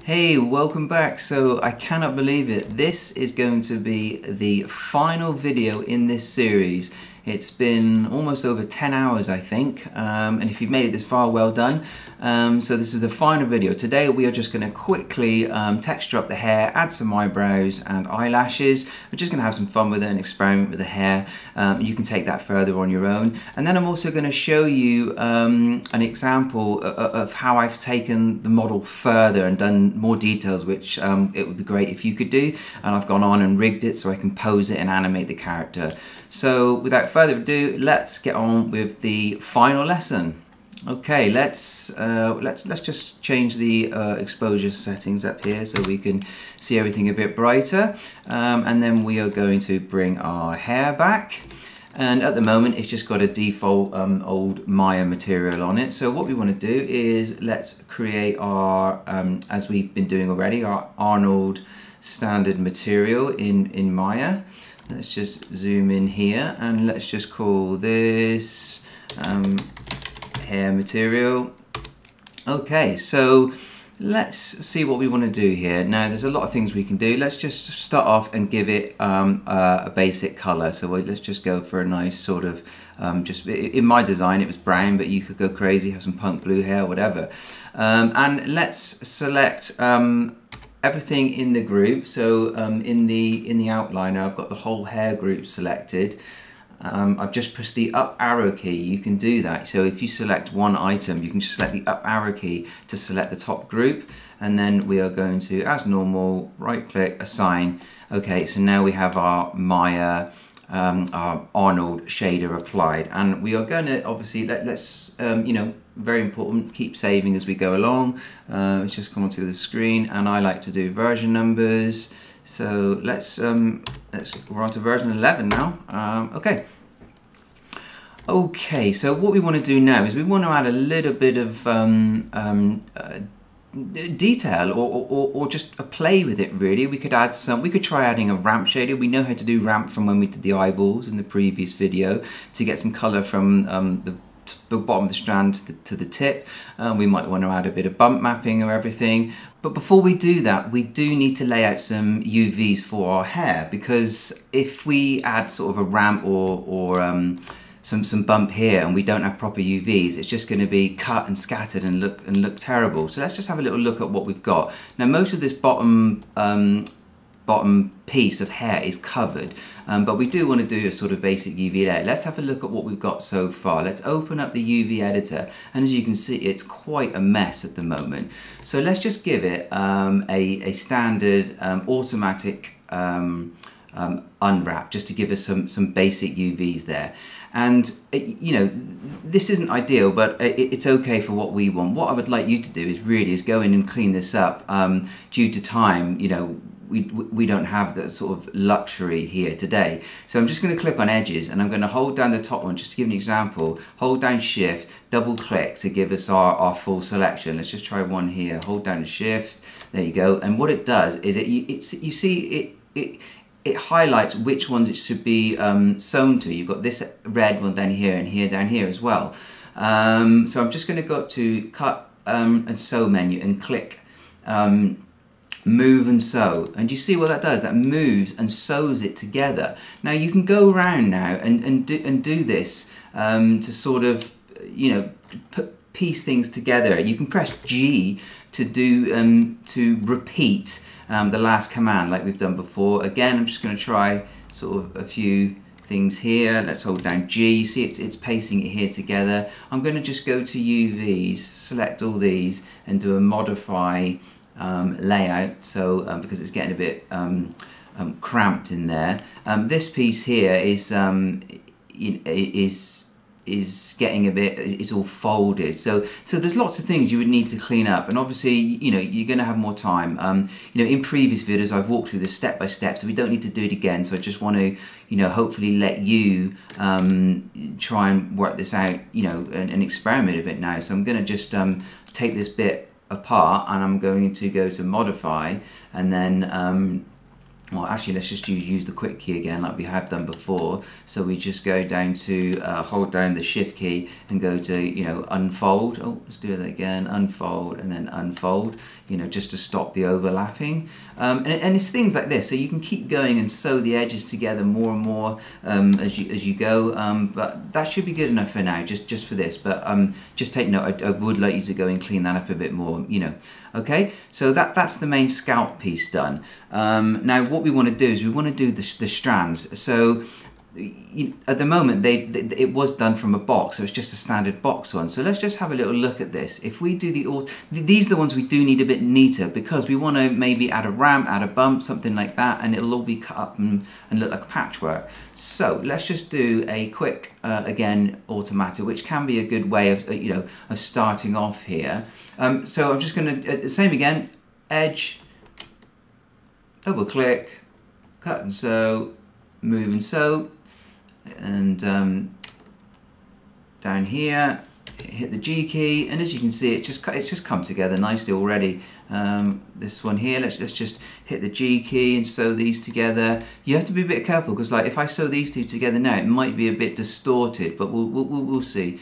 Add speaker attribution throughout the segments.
Speaker 1: Hey, welcome back. So I cannot believe it. This is going to be the final video in this series. It's been almost over 10 hours, I think, and if you've made it this far, well done. So this is the final video. Today we are just going to quickly texture up the hair, add some eyebrows and eyelashes. We're just going to have some fun with it and experiment with the hair. You can take that further on your own. And then I'm also going to show you an example of how I've taken the model further and done more details, which it would be great if you could do. And I've gone on and rigged it so I can pose it and animate the character. So without further ado, let's get on with the final lesson. Okay, let's just change the exposure settings up here so we can see everything a bit brighter, and then we are going to bring our hair back. And at the moment it's just got a default old Maya material on it. So what we want to do is let's create our, as we've been doing already, our Arnold standard material in Maya. Let's just zoom in here and let's just call this hair material. Okay, so let's see what we want to do here. Now there's a lot of things we can do. Let's just start off and give it a basic color. So let's just go for a nice sort of, just in my design it was brown, but you could go crazy, have some punk blue hair, whatever. And let's select everything in the group. So in the outliner I've got the whole hair group selected. I've just pressed the up arrow key. You can do that. So if you select one item, you can just select the up arrow key to select the top group, and then we are going to, as normal, right click, assign. Okay, so now we have our Maya, our Arnold shader applied, and we are going to obviously let's you know, very important, keep saving as we go along. Let's just come onto the screen, and I like to do version numbers. So we're on to version 11 now. Okay, so what we want to do now is we want to add a little bit of detail or just a play with it, really. We could try adding a ramp shader. We know how to do ramp from when we did the eyeballs in the previous video to get some color from the bottom of the strand to the tip. We might want to add a bit of bump mapping or everything. But before we do that, we do need to lay out some UVs for our hair, because if we add sort of a ramp or some bump here and we don't have proper UVs, it's just going to be cut and scattered and look terrible. So let's just have a little look at what we've got. Now most of this bottom piece of hair is covered, but we do want to do a sort of basic UV layer. Let's have a look at what we've got so far. Let's open up the UV editor, and as you can see, it's quite a mess at the moment. So let's just give it a standard automatic unwrap, just to give us some basic UVs there. And you know, this isn't ideal, but it's okay for what we want. What I would like you to do is go in and clean this up. Due to time, you know, we don't have that sort of luxury here today. So I'm just going to click on edges, and I'm going to hold down the top one just to give an example. Hold down shift, double click to give us our full selection. Let's just try one here. Hold down shift, there you go. And what it does is you see it highlights which ones it should be sewn to. You've got this red one down here and here down here as well. So I'm just going to go up to cut and sew menu and click move and sew, and you see what that does? That moves and sews it together. Now you can go around now and do this to sort of, you know, piece things together. You can press G to do to repeat the last command like we've done before. Again, I'm just going to try sort of a few things here. Let's hold down G. You see it's pasting it here together. I'm going to just go to UVs, select all these, and do a modify layout, so because it's getting a bit cramped in there. This piece here is getting a bit, it's all folded. So there's lots of things you would need to clean up, and obviously, you know, you're going to have more time. You know, in previous videos I've walked through this step by step, so we don't need to do it again. So I just want to, you know, hopefully let you try and work this out, you know, and experiment a bit now. So I'm going to just take this bit apart, and I'm going to go to modify, and then well, actually, let's just use the quick key again like we have done before. So we just go down to, hold down the shift key and go to, you know, unfold. Oh, let's do that again, unfold and then unfold, you know, just to stop the overlapping. And it's things like this, so you can keep going and sew the edges together more and more as you go. But that should be good enough for now, just for this. But just take note, I would like you to go and clean that up a bit more, you know. Okay, so that's the main scalp piece done. Now what we want to do is we want to do the strands. So at the moment it was done from a box, so it's just a standard box one. So let's just have a little look at this. If we do these are the ones we do need a bit neater, because we want to maybe add a ramp, add a bump, something like that, and it'll all be cut up and look like patchwork. So let's just do a quick again automatic, which can be a good way of you know, of starting off here. So I'm just going to same again, edge, double click, cut and sew, move and sew, and down here hit the G key, and as you can see it's just come together nicely already. This one here, let's just hit the G key and sew these together. You have to be a bit careful, because like if I sew these two together now, it might be a bit distorted, but we'll see.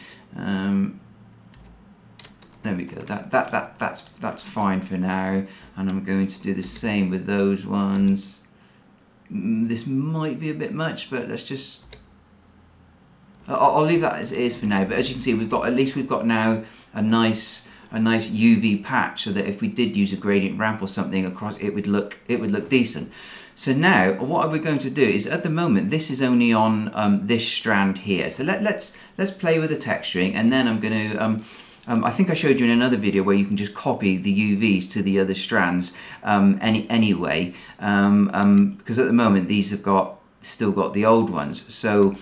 Speaker 1: There we go. That's fine for now, and I'm going to do the same with those ones. This might be a bit much, but let's just, I'll leave that as it is for now. But as you can see, we've got now a nice UV patch, so that if we did use a gradient ramp or something across, it would look decent. So now what we're going to do is, at the moment this is only on this strand here. So let's play with the texturing, and then I'm going to I think I showed you in another video where you can just copy the UVs to the other strands anyway, because at the moment these have still got the old ones. So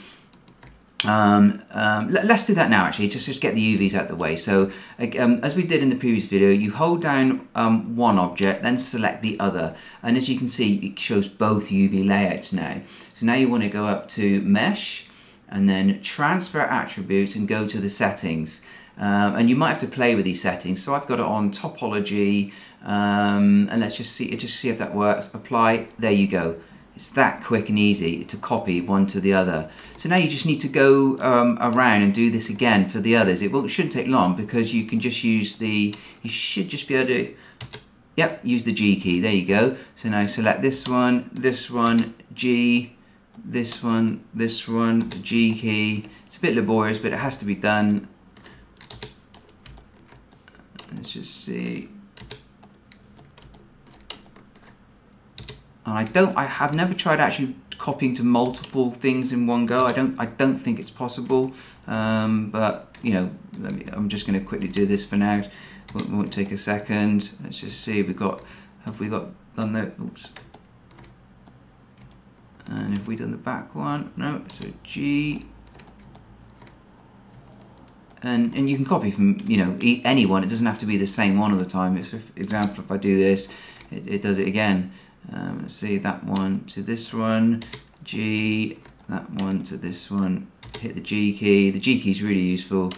Speaker 1: let's do that now actually, just get the UVs out of the way. So as we did in the previous video, you hold down one object, then select the other, and as you can see it shows both UV layouts now. So now you want to go up to Mesh and then Transfer Attributes and go to the settings. And you might have to play with these settings. So I've got it on topology, and let's just see if that works. Apply. There you go. It's that quick and easy to copy one to the other. So now you just need to go around and do this again for the others. It shouldn't take long, because you can just use you should just be able to, yep, use the G key. There you go. So now select this one, G, this one, G key. It's a bit laborious, but it has to be done. Let's just see. And I have never tried actually copying to multiple things in one go. I don't think it's possible. But you know, I'm just going to quickly do this for now. It won't take a second. Let's just see if have we got done that? Oops. And have we done the back one? No. So G. And you can copy from, you know, any one. It doesn't have to be the same one all the time. For example, if I do this, it does it again. Let's see, that one to this one, G, that one to this one, hit the G key. The G key is really useful.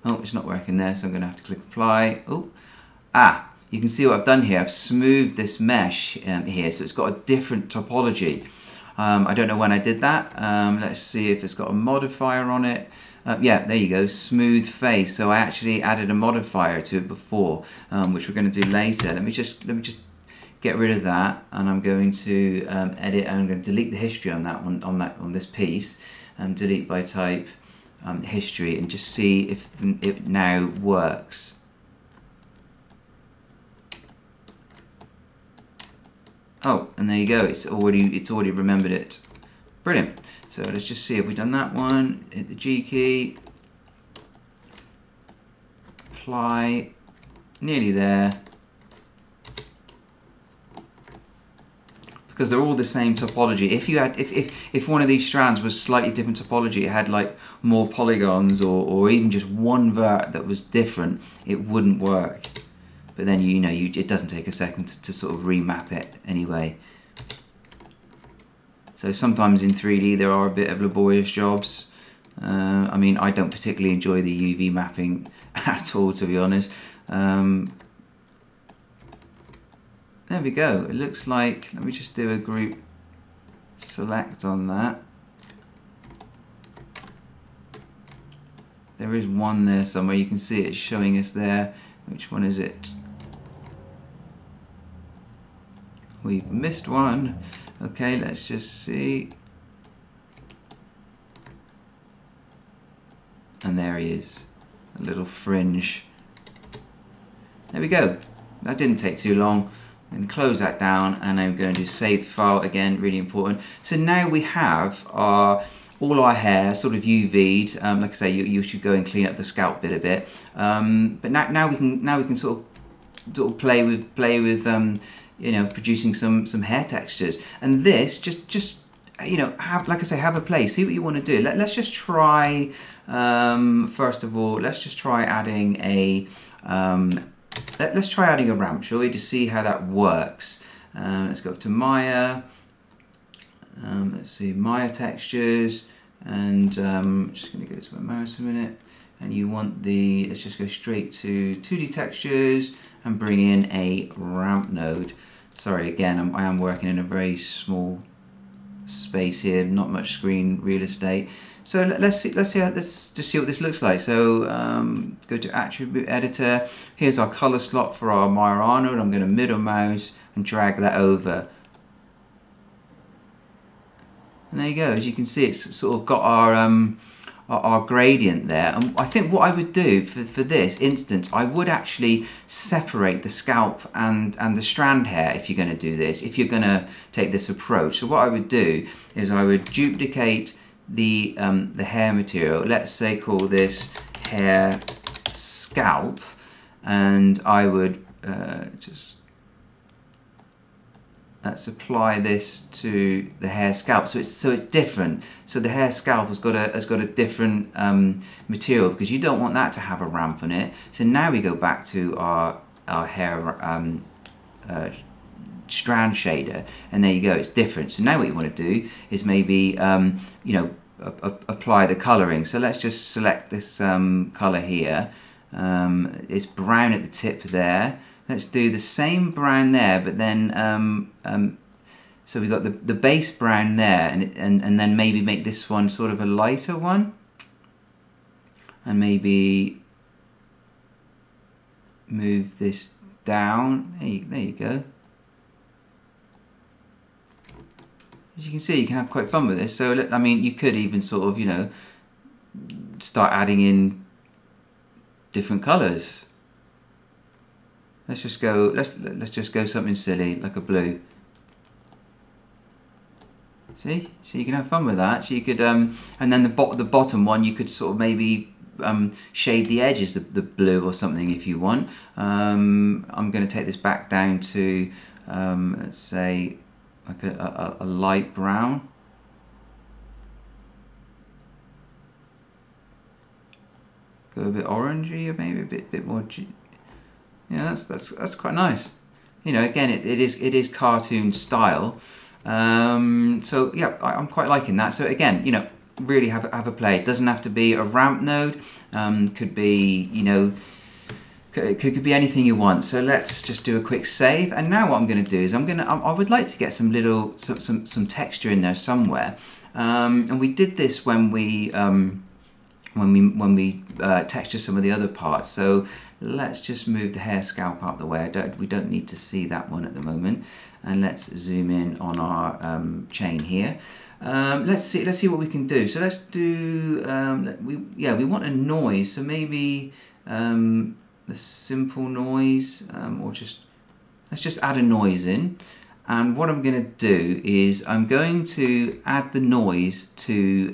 Speaker 1: Oh, it's not working there, so I'm going to have to click apply. Oh, you can see what I've done here. I've smoothed this mesh here, so it's got a different topology. I don't know when I did that. Let's see if it's got a modifier on it. Yeah, there you go, smooth face. So I actually added a modifier to it before, which we're going to do later. Let me just get rid of that, and I'm going to edit, and I'm going to delete the history on that one, on this piece, and delete by type history, and just see if it now works. Oh, and there you go. It's already remembered it. Brilliant. So let's just see if we've done that one. Hit the G key. Apply. Nearly there. Because they're all the same topology. If one of these strands was slightly different topology, it had like more polygons, or even just one vert that was different, it wouldn't work. But then it doesn't take a second to sort of remap it anyway. So sometimes in 3D there are a bit of laborious jobs. I mean, I don't particularly enjoy the UV mapping at all, to be honest. There we go. It looks like, let me just do a group select on that. There is one there somewhere. You can see it showing us there. Which one is it? We've missed one. Okay, let's just see. And there he is. A little fringe. There we go. That didn't take too long. I'm going to close that down and I'm going to save the file again, really important. So now we have all our hair sort of UV'd. Like I say, you should go and clean up the scalp bit a bit. But now we can sort of play with you know, producing some hair textures. And this just you know, like I say, have a play. See what you want to do. Let's just try. First of all, let's just try adding a. Let's try adding a ramp, shall we, to see how that works. Let's go up to Maya. Let's see, Maya textures, and I'm just going to go to my mouse a minute. And you want the, let's just go straight to 2D textures and bring in a ramp node. Sorry, again, I am working in a very small space here, not much screen real estate. So let's just see what this looks like. So let's go to attribute editor. Here's our color slot for our Maya Arnold. I'm going to middle mouse and drag that over. And there you go. As you can see, it's sort of got our gradient there. And I think what I would do for this instance, I would actually separate the scalp and the strand hair if you're going to do this, if you're going to take this approach. So what I would do is I would duplicate the hair material. Let's say call this hair scalp, and I would let's apply this to the hair scalp, so it's different. So the hair scalp has got a different material, because you don't want that to have a ramp on it. So now we go back to our hair strand shader, and there you go, it's different. So now what you want to do is maybe you know, apply the coloring. So let's just select this color here. It's brown at the tip there. Let's do the same brown there, but then so we got the base brown there, and then maybe make this one sort of a lighter one, and maybe move this down. There you go. As you can see, you can have quite fun with this. So I mean, you could even sort of, you know, start adding in different colours. Let's just go. Let's just go something silly like a blue. See, so you can have fun with that. So you could, and then the bottom one, you could sort of maybe shade the edges the blue or something if you want. I'm going to take this back down to let's say like a light brown. Go a bit orangey, or maybe a bit more. Yeah, that's quite nice. You know, again, it is cartoon style. So yeah, I'm quite liking that. So again, you know, really have a play. It doesn't have to be a ramp node. Could be, you know, could be anything you want. So let's just do a quick save. And now what I'm going to do is I would like to get some texture in there somewhere. And we did this when we texture some of the other parts. So let's just move the hair scalp out the way. We don't need to see that one at the moment. And let's zoom in on our chain here. Let's see what we can do. So let's do we want a noise. So maybe the simple noise, or let's just add a noise in. And what I'm going to do is I'm going to add the noise to,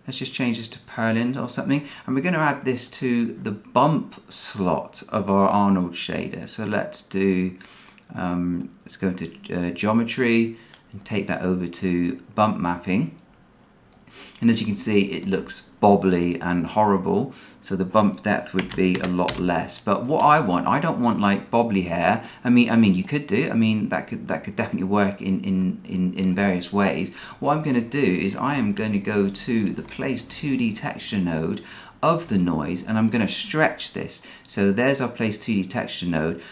Speaker 1: let's just change this to Perlin or something. And we're going to add this to the bump slot of our Arnold shader. So let's do, let's go into geometry and take that over to bump mapping. And as you can see, it looks bobbly and horrible, so the bump depth would be a lot less. But what I don't want like bobbly hair. I mean, you could do. I mean, that could definitely work in various ways. What I'm going to do is I am going to go to the Place 2D texture node of the noise, and I'm going to stretch this. So there's our Place 2D texture node.